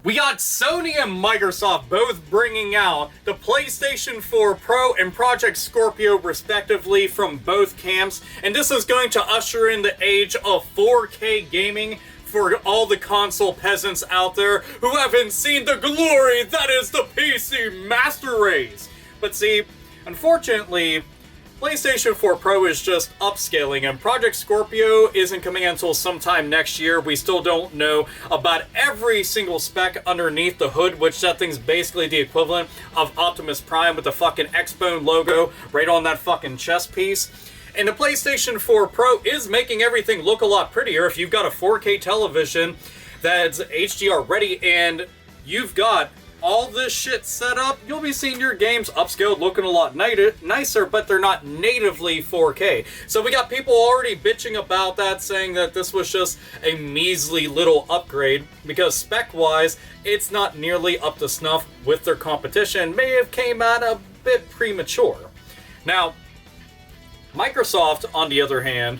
We got Sony and Microsoft both bringing out the PlayStation 4 Pro and Project Scorpio respectively from both camps, and this is going to usher in the age of 4K gaming for all the console peasants out there who haven't seen the glory that is the PC Master Race. But see, unfortunately, PlayStation 4 Pro is just upscaling, and Project Scorpio isn't coming out until sometime next year. We still don't know about every single spec underneath the hood, which that thing's basically the equivalent of Optimus Prime with the fucking X-Bone logo right on that fucking chest piece. And the PlayStation 4 Pro is making everything look a lot prettier. If you've got a 4K television that's HDR ready and you've got all this shit set up, you'll be seeing your games upscaled looking a lot nicer, but they're not natively 4K. So we got people already bitching about that, saying that this was just a measly little upgrade, because spec-wise, it's not nearly up to snuff with their competition. May have came out a bit premature. Now, Microsoft, on the other hand,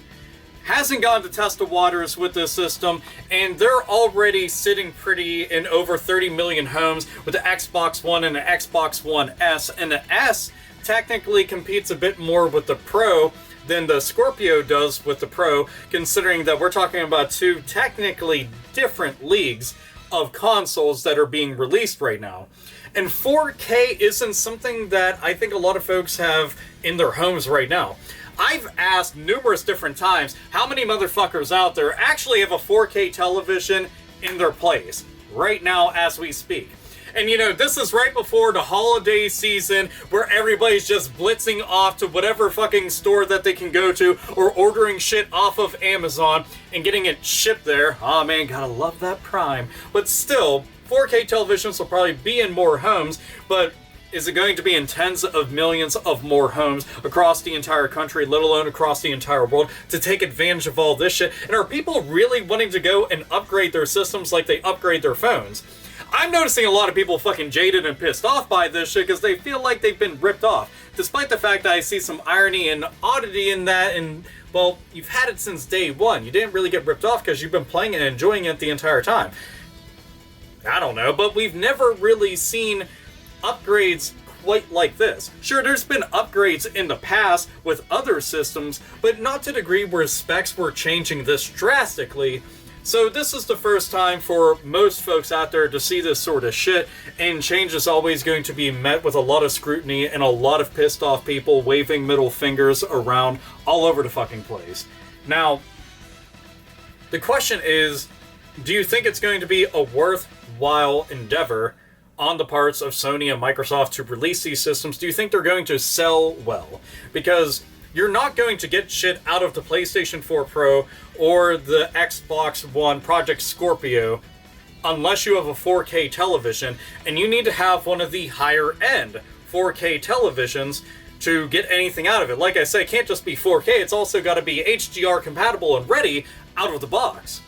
hasn't gone to test the waters with this system, and they're already sitting pretty in over 30 million homes with the Xbox One and the Xbox One S, and the S technically competes a bit more with the Pro than the Scorpio does with the Pro, considering that we're talking about two technically different leagues of consoles that are being released right now. And 4K isn't something that I think a lot of folks have in their homes right now. I've asked numerous different times how many motherfuckers out there actually have a 4K television in their place right now as we speak. And you know, this is right before the holiday season where everybody's just blitzing off to whatever fucking store that they can go to or ordering shit off of Amazon and getting it shipped there. Oh man, gotta love that Prime. But still, 4K televisions will probably be in more homes, but is it going to be in tens of millions of more homes across the entire country, let alone across the entire world, to take advantage of all this shit? And are people really wanting to go and upgrade their systems like they upgrade their phones? I'm noticing a lot of people fucking jaded and pissed off by this shit because they feel like they've been ripped off. Despite the fact that I see some irony and oddity in that, and, well, you've had it since day one. You didn't really get ripped off because you've been playing it and enjoying it the entire time. I don't know, but we've never really seen upgrades quite like this. Sure, there's been upgrades in the past with other systems, but not to the degree where specs were changing this drastically. So this is the first time for most folks out there to see this sort of shit, and change is always going to be met with a lot of scrutiny and a lot of pissed off people waving middle fingers around all over the fucking place. Now, the question is, do you think it's going to be a worthwhile endeavor on the parts of Sony and Microsoft to release these systems? Do you think they're going to sell well? Because you're not going to get shit out of the PlayStation 4 Pro or the Xbox One Project Scorpio unless you have a 4K television, and you need to have one of the higher end 4K televisions to get anything out of it. Like I say, it can't just be 4K, it's also got to be HDR compatible and ready out of the box.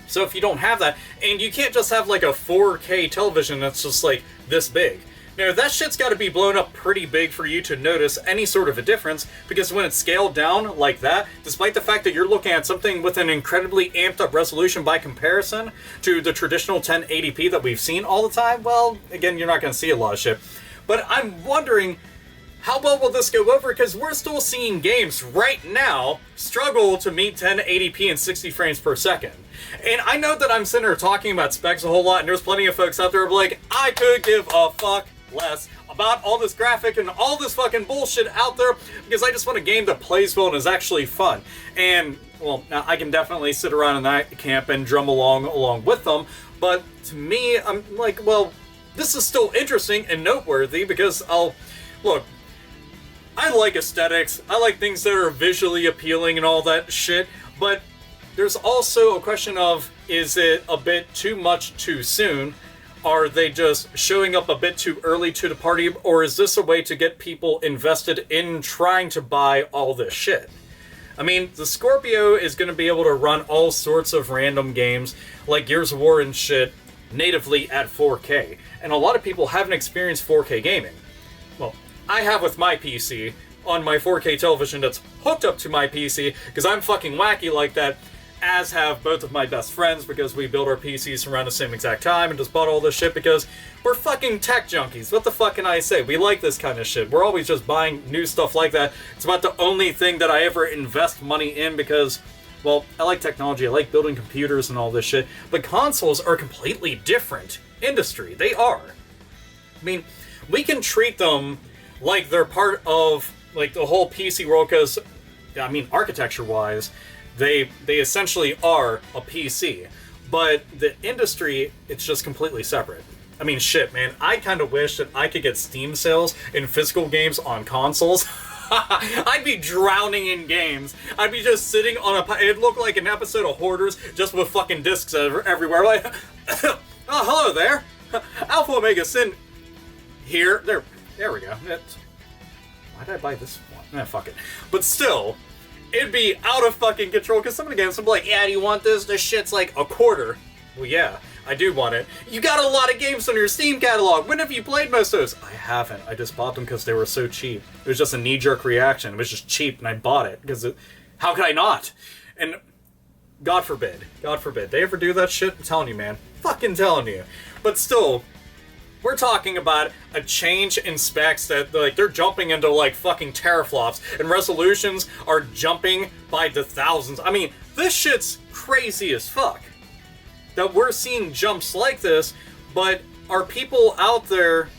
So if you don't have that, and you can't just have like a 4K television that's just like this big. Now that shit's got to be blown up pretty big for you to notice any sort of a difference, because when it's scaled down like that, despite the fact that you're looking at something with an incredibly amped up resolution by comparison to the traditional 1080p that we've seen all the time, well, again, you're not going to see a lot of shit. But I'm wondering, how well will this go over? Because we're still seeing games right now struggle to meet 1080p and 60 frames per second. And I know that I'm sitting here talking about specs a whole lot, and there's plenty of folks out there who are like, I could give a fuck less about all this graphic and all this fucking bullshit out there because I just want a game that plays well and is actually fun. And, well, I can definitely sit around in that camp and drum along with them, but to me, I'm like, well, this is still interesting and noteworthy because look, I like aesthetics, I like things that are visually appealing and all that shit, but there's also a question of, is it a bit too much too soon? Are they just showing up a bit too early to the party? Or is this a way to get people invested in trying to buy all this shit? I mean, the Scorpio is going to be able to run all sorts of random games, like Gears of War and shit, natively at 4K. And a lot of people haven't experienced 4K gaming. Well, I have with my PC, on my 4K television that's hooked up to my PC, because I'm fucking wacky like that. as have both of my best friends, because we build our PCs around the same exact time and just bought all this shit because we're fucking tech junkies. What the fuck can I say? We like this kind of shit. We're always just buying new stuff like that. It's about the only thing that I ever invest money in because, well, I like technology, I like building computers and all this shit, but consoles are a completely different industry. They are. I mean, we can treat them like they're part of, like, the whole PC world, because, I mean, architecture-wise, they essentially are a PC. But the industry, it's just completely separate. I mean, shit, man, I kind of wish that I could get Steam sales in physical games on consoles. I'd be drowning in games. I'd be just sitting on a... It'd look like an episode of Hoarders, just with fucking discs everywhere. Like, oh, hello there. AlphaOmegaSin here. There we go. Why did I buy this one? Fuck it. But still, it'd be out of fucking control, because some of the games would be like, yeah, do you want this? This shit's like $0.25. Well, yeah, I do want it. You got a lot of games on your Steam catalog. When have you played most of those? I haven't. I just bought them because they were so cheap. It was just a knee-jerk reaction. It was just cheap, and I bought it, because how could I not? And God forbid, they ever do that shit? I'm telling you, man. Fucking telling you. But still, we're talking about a change in specs that, like, they're jumping into, like, fucking teraflops, and resolutions are jumping by the thousands. I mean, this shit's crazy as fuck that we're seeing jumps like this, but are people out there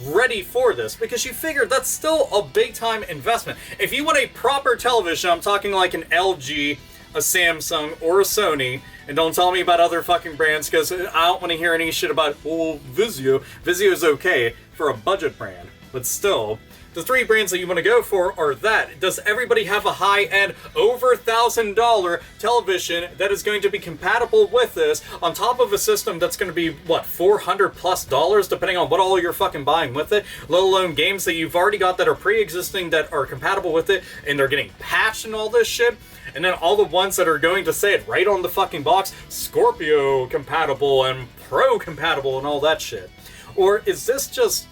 ready for this? Because you figure that's still a big-time investment. If you want a proper television, I'm talking like an LG, a Samsung, or a Sony, and don't tell me about other fucking brands, because I don't want to hear any shit about, oh, Vizio. Vizio's okay for a budget brand, but still, the three brands that you want to go for are that. Does everybody have a high-end, over $1,000 television that is going to be compatible with this, on top of a system that's going to be, what, $400+ depending on what all you're fucking buying with it, let alone games that you've already got that are pre-existing that are compatible with it, and they're getting patched and all this shit? And then all the ones that are going to say it right on the fucking box, Scorpio compatible and Pro compatible and all that shit. Or is this just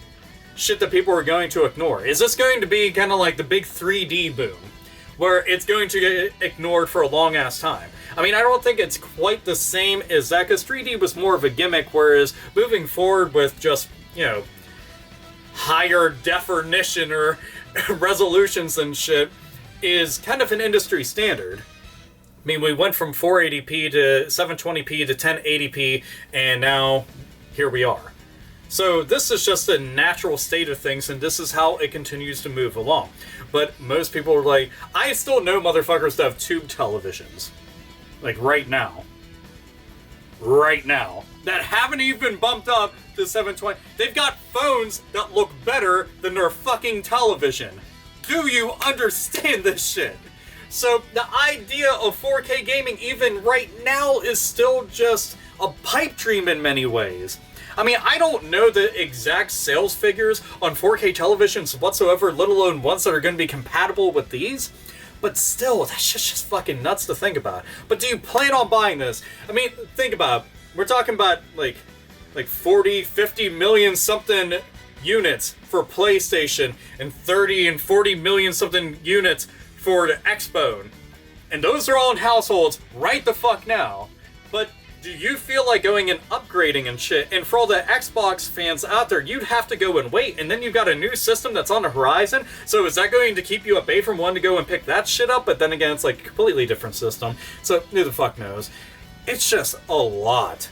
shit that people are going to ignore? Is this going to be kind of like the big 3D boom, where it's going to get ignored for a long ass time? I mean, I don't think it's quite the same as that, because 3D was more of a gimmick, whereas moving forward with just, you know, higher definition or resolutions and shit is kind of an industry standard. I mean, we went from 480p to 720p to 1080p, and now here we are. So this is just a natural state of things, and this is how it continues to move along. But most people are like, I still know motherfuckers that have tube televisions. Like, right now. Right now. That haven't even bumped up to 720. They've got phones that look better than their fucking television. Do you understand this shit? So the idea of 4K gaming even right now is still just a pipe dream in many ways. I mean, I don't know the exact sales figures on 4K televisions whatsoever, let alone ones that are going to be compatible with these. But still, that's just fucking nuts to think about. But do you plan on buying this? I mean, think about it. We're talking about like 40, 50 million something units for PlayStation, and 30 and 40 million something units for the Xbone. And those are all in households right the fuck now. But do you feel like going and upgrading and shit? And for all the Xbox fans out there, you'd have to go and wait, and then you've got a new system that's on the horizon. So is that going to keep you at bay from wanting to go and pick that shit up? But then again, it's like a completely different system. So who the fuck knows? It's just a lot.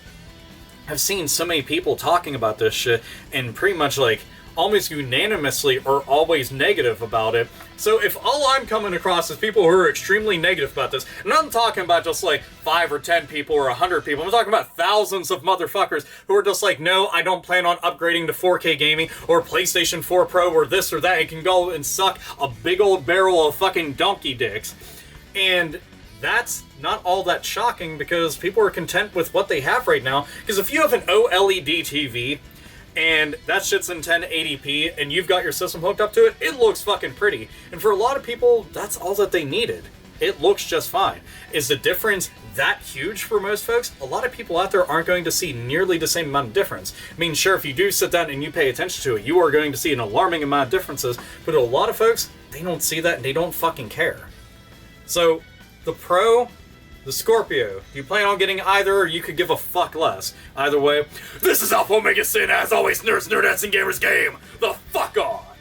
I've seen so many people talking about this shit, and pretty much like almost unanimously are always negative about it. So if all I'm coming across is people who are extremely negative about this, and I'm talking about just like 5 or 10 people or 100 people, I'm talking about thousands of motherfuckers who are just like, no, I don't plan on upgrading to 4K gaming or PlayStation 4 Pro or this or that, it can go and suck a big old barrel of fucking donkey dicks. And that's not all that shocking, because people are content with what they have right now. Because if you have an OLED TV, and that shit's in 1080p, and you've got your system hooked up to it, it looks fucking pretty. And for a lot of people, that's all that they needed. It looks just fine. Is the difference that huge for most folks? A lot of people out there aren't going to see nearly the same amount of difference. I mean, sure, if you do sit down and you pay attention to it, you are going to see an alarming amount of differences, but a lot of folks, they don't see that and they don't fucking care. So, the Pro the Scorpio. Do you plan on getting either, or you could give a fuck less? Either way, this is AlphaOmegaSin, as always, nerds, nerdettes, and gamers game the fuck on!